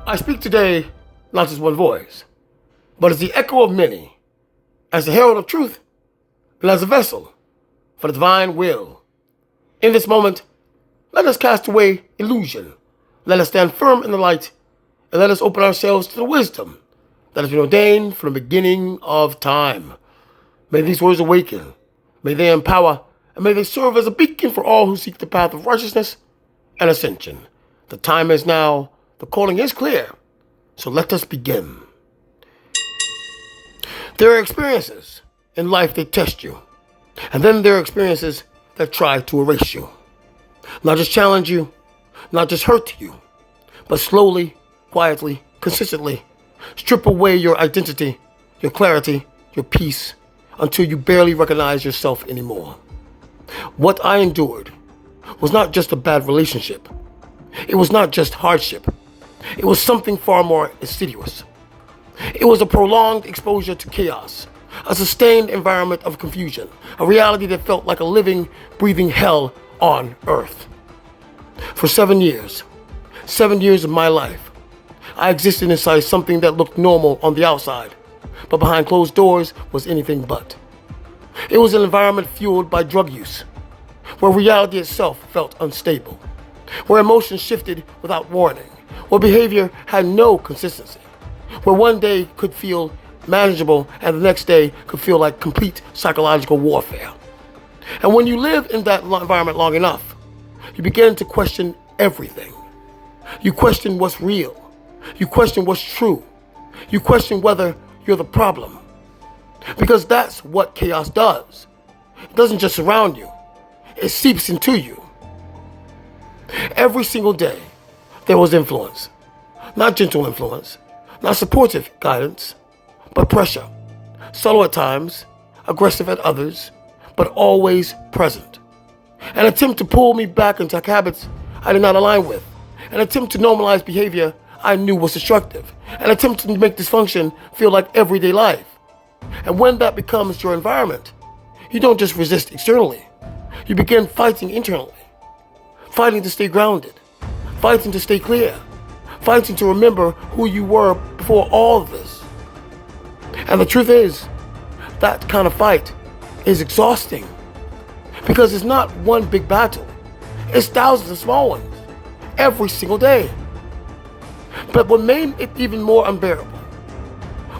I speak today not as one voice, but as the echo of many, as the herald of truth, and as a vessel for the divine will. In this moment, let us cast away illusion. Let us stand firm in the light, and let us open ourselves to the wisdom that has been ordained from the beginning of time. May these words awaken, may they empower, and may they serve as a beacon for all who seek the path of righteousness and ascension. The time is now, the calling is clear, so let us begin. There are experiences in life that test you, and then there are experiences that try to erase you. Not just challenge you, not just hurt you, but slowly, quietly, consistently strip away your identity, your clarity, your peace, until you barely recognize yourself anymore. What I endured was not just a bad relationship. It was not just hardship. It was something far more insidious. It was a prolonged exposure to chaos, a sustained environment of confusion, a reality that felt like a living, breathing hell on earth. For 7 years of my life, I existed inside something that looked normal on the outside, but behind closed doors was anything but. It was an environment fueled by drug use, where reality itself felt unstable, where emotions shifted without warning, where behavior had no consistency, where one day could feel manageable and the next day could feel like complete psychological warfare. And when you live in that environment long enough, you begin to question everything. You question what's real. You question what's true. You question whether you're the problem. Because that's what chaos does. It doesn't just surround you. It seeps into you. Every single day, there was influence. Not gentle influence, not supportive guidance, but pressure. Subtle at times, aggressive at others, but always present. An attempt to pull me back into habits I did not align with. An attempt to normalize behavior I knew was destructive. An attempt to make dysfunction feel like everyday life. And when that becomes your environment, you don't just resist externally. You begin fighting internally. Fighting to stay grounded. Fighting to stay clear. Fighting to remember who you were before all of this. And the truth is, that kind of fight is exhausting. Because it's not one big battle. It's thousands of small ones. Every single day. But what made it even more unbearable,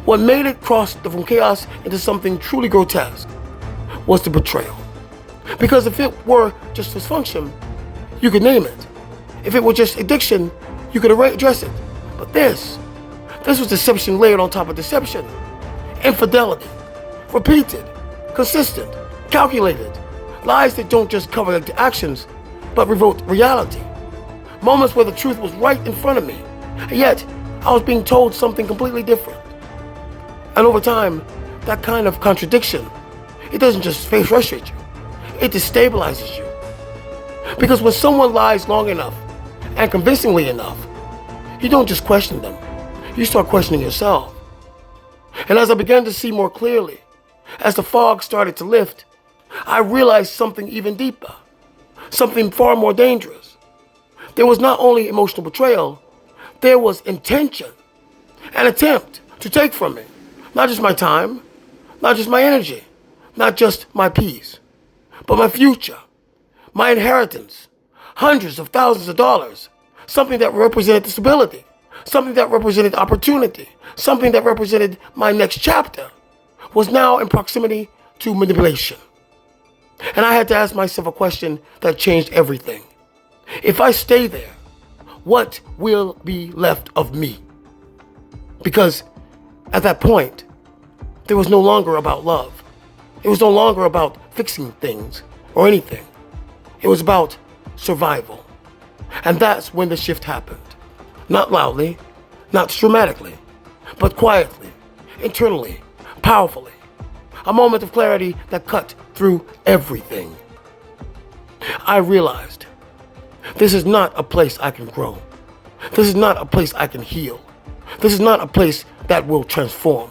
what made it cross from chaos into something truly grotesque, was the betrayal. Because if it were just dysfunction, you could name it. If it were just addiction, you could address it. But this was deception layered on top of deception. Infidelity. Repeated. Consistent. Calculated. Lies that don't just cover the actions, but revoke reality. Moments where the truth was right in front of me, and yet I was being told something completely different. And over time, that kind of contradiction, it doesn't just frustrate you, it destabilizes you. Because when someone lies long enough and convincingly enough, you don't just question them, you start questioning yourself. And as I began to see more clearly, as the fog started to lift, I realized something even deeper, something far more dangerous. There was not only emotional betrayal, there was intention, an attempt to take from me, not just my time, not just my energy, not just my peace, but my future, my inheritance, hundreds of thousands of dollars, something that represented stability, something that represented opportunity, something that represented my next chapter, was now in proximity to manipulation. And I had to ask myself a question that changed everything. If I stay there, what will be left of me? Because at that point, there was no longer about love. It was no longer about fixing things or anything. It was about survival. And that's when the shift happened. Not loudly, not dramatically, but quietly, internally, powerfully. A moment of clarity that cut through everything. I realized this is not a place I can grow. This is not a place I can heal. This is not a place that will transform.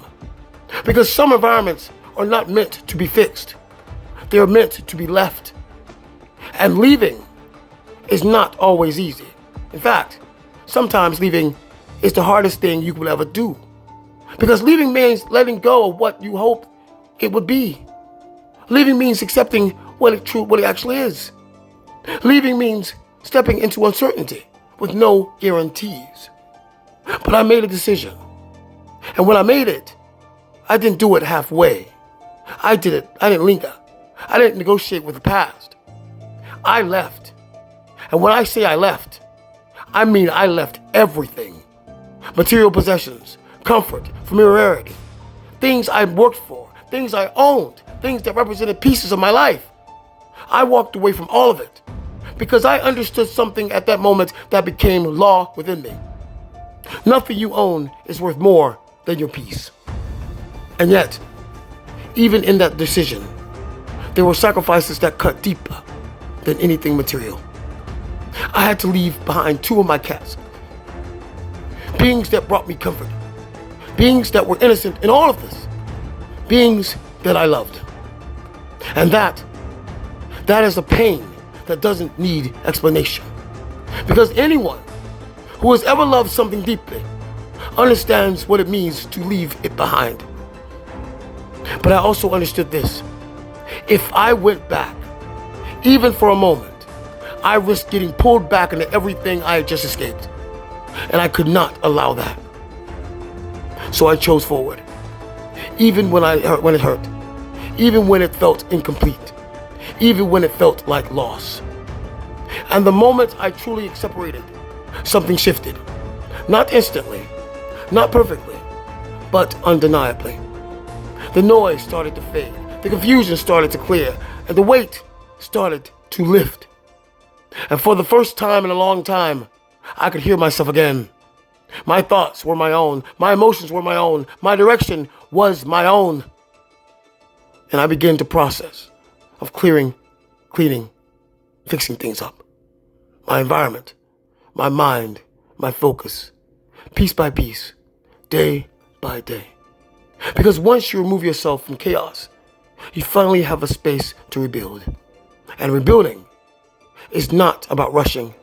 Because some environments are not meant to be fixed. They are meant to be left. And leaving is not always easy. In fact, sometimes leaving is the hardest thing you will ever do. Because leaving means letting go of what you hoped it would be. Leaving means accepting what it actually is. Leaving means stepping into uncertainty with no guarantees. But I made a decision. And when I made it, I didn't do it halfway. I didn't linger. I didn't negotiate with the past. I left. And when I say I left, I mean I left everything. Material possessions, comfort, familiarity, things I worked for, things I owned, things that represented pieces of my life. I walked away from all of it because I understood something at that moment that became law within me. Nothing you own is worth more than your peace. And yet, even in that decision, there were sacrifices that cut deeper than anything material. I had to leave behind 2 of my cats. Beings that brought me comfort. Beings that were innocent in all of this. Beings that I loved. And that is a pain that doesn't need explanation. Because anyone who has ever loved something deeply understands what it means to leave it behind. But I also understood this. If I went back, even for a moment, I risked getting pulled back into everything I had just escaped. And I could not allow that. So I chose forward. Even when it hurt. Even when it felt incomplete. Even when it felt like loss. And the moment I truly separated, something shifted. Not instantly, not perfectly, but undeniably. The noise started to fade. The confusion started to clear. And the weight started to lift. And for the first time in a long time, I could hear myself again. My thoughts were my own. My emotions were my own. My direction was my own. And I began to process of cleaning, fixing things up. My environment, my mind, my focus, piece by piece, day by day. Because once you remove yourself from chaos, you finally have a space to rebuild. And rebuilding is not about rushing.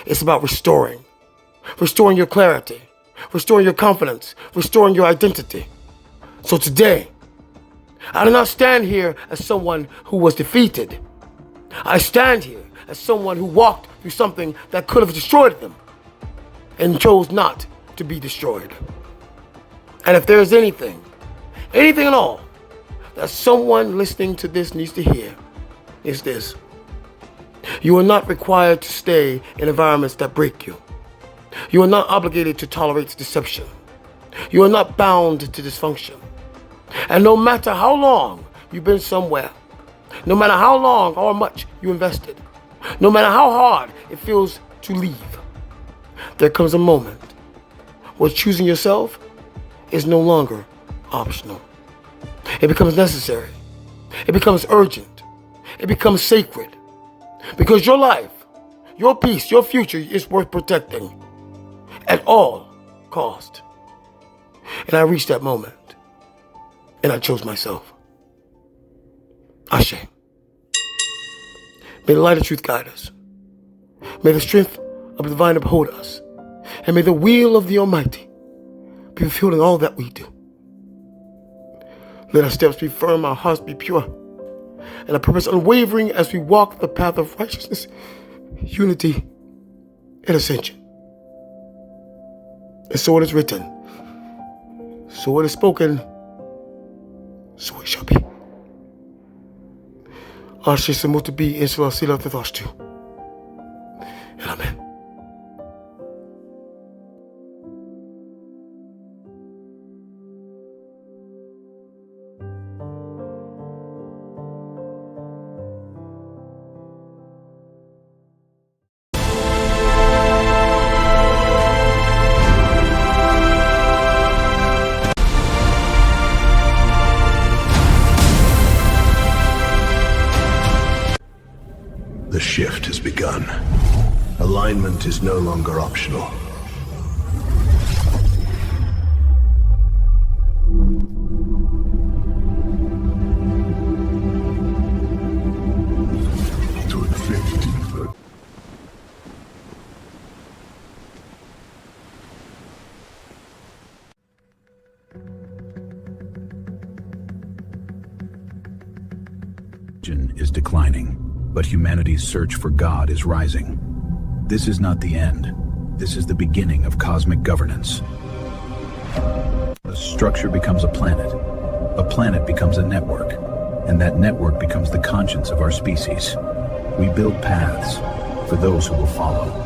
It's about restoring. Restoring your clarity. Restoring your confidence. Restoring your identity. So today, I do not stand here as someone who was defeated. I stand here as someone who walked through something that could have destroyed them and chose not to be destroyed. And if there is anything at all, that someone listening to this needs to hear, is this. You are not required to stay in environments that break you. You are not obligated to tolerate deception. You are not bound to dysfunction. And no matter how long you've been somewhere, no matter how long or much you invested, no matter how hard it feels to leave, there comes a moment where choosing yourself is no longer optional. It becomes necessary. It becomes urgent. It becomes sacred. Because your life, your peace, your future is worth protecting at all cost. And I reached that moment, and I chose myself. Ashe. May the light of truth guide us. May the strength of the divine uphold us. And may the will of the Almighty be fulfilled in all that we do. Let our steps be firm, our hearts be pure, and our purpose unwavering as we walk the path of righteousness, unity, and ascension. And so it is written, so it is spoken, so it shall be. Ashe se moet be in zoals hij laat het als toe. En amen. The shift has begun. Alignment is no longer optional. Religion is declining, but humanity's search for God is rising. This is not the end. This is the beginning of cosmic governance. A structure becomes a planet becomes a network, and that network becomes the conscience of our species. We build paths for those who will follow.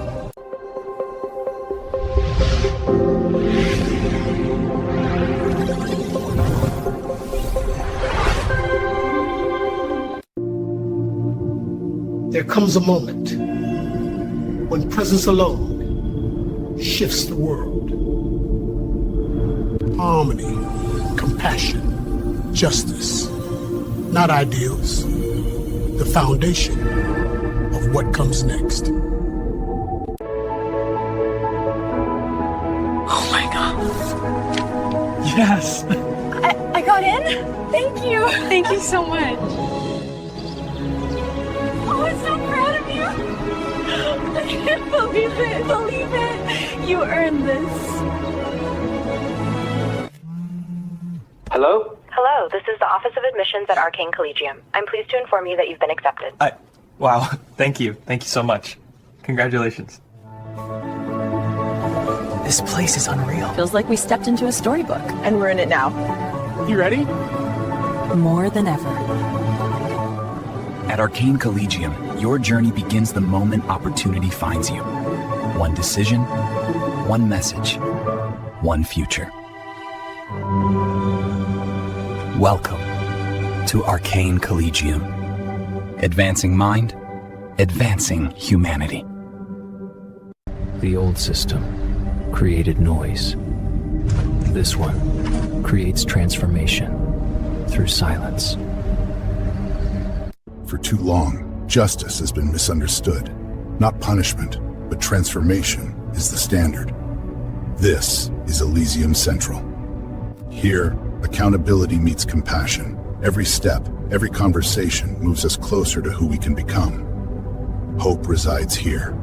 There comes a moment when presence alone shifts the world. Harmony, compassion, justice, not ideals, the foundation of what comes next. Oh my God. Yes. I got in? Thank you. Thank you so much. Oh, I'm so proud of you. I can't believe it. Believe it. You earned this. Hello? Hello, this is the Office of Admissions at Arcane Collegium. I'm pleased to inform you that you've been accepted. Wow, thank you. Thank you so much. Congratulations. This place is unreal. Feels like we stepped into a storybook. And we're in it now. You ready? More than ever. At Arcane Collegium, your journey begins the moment opportunity finds you. One decision, one message, one future. Welcome to Arcane Collegium. Advancing mind, advancing humanity. The old system created noise. This one creates transformation through silence. For too long, justice has been misunderstood. Not punishment, but transformation is the standard. This is Elysium Central. Here, accountability meets compassion. Every step, every conversation moves us closer to who we can become. Hope resides here.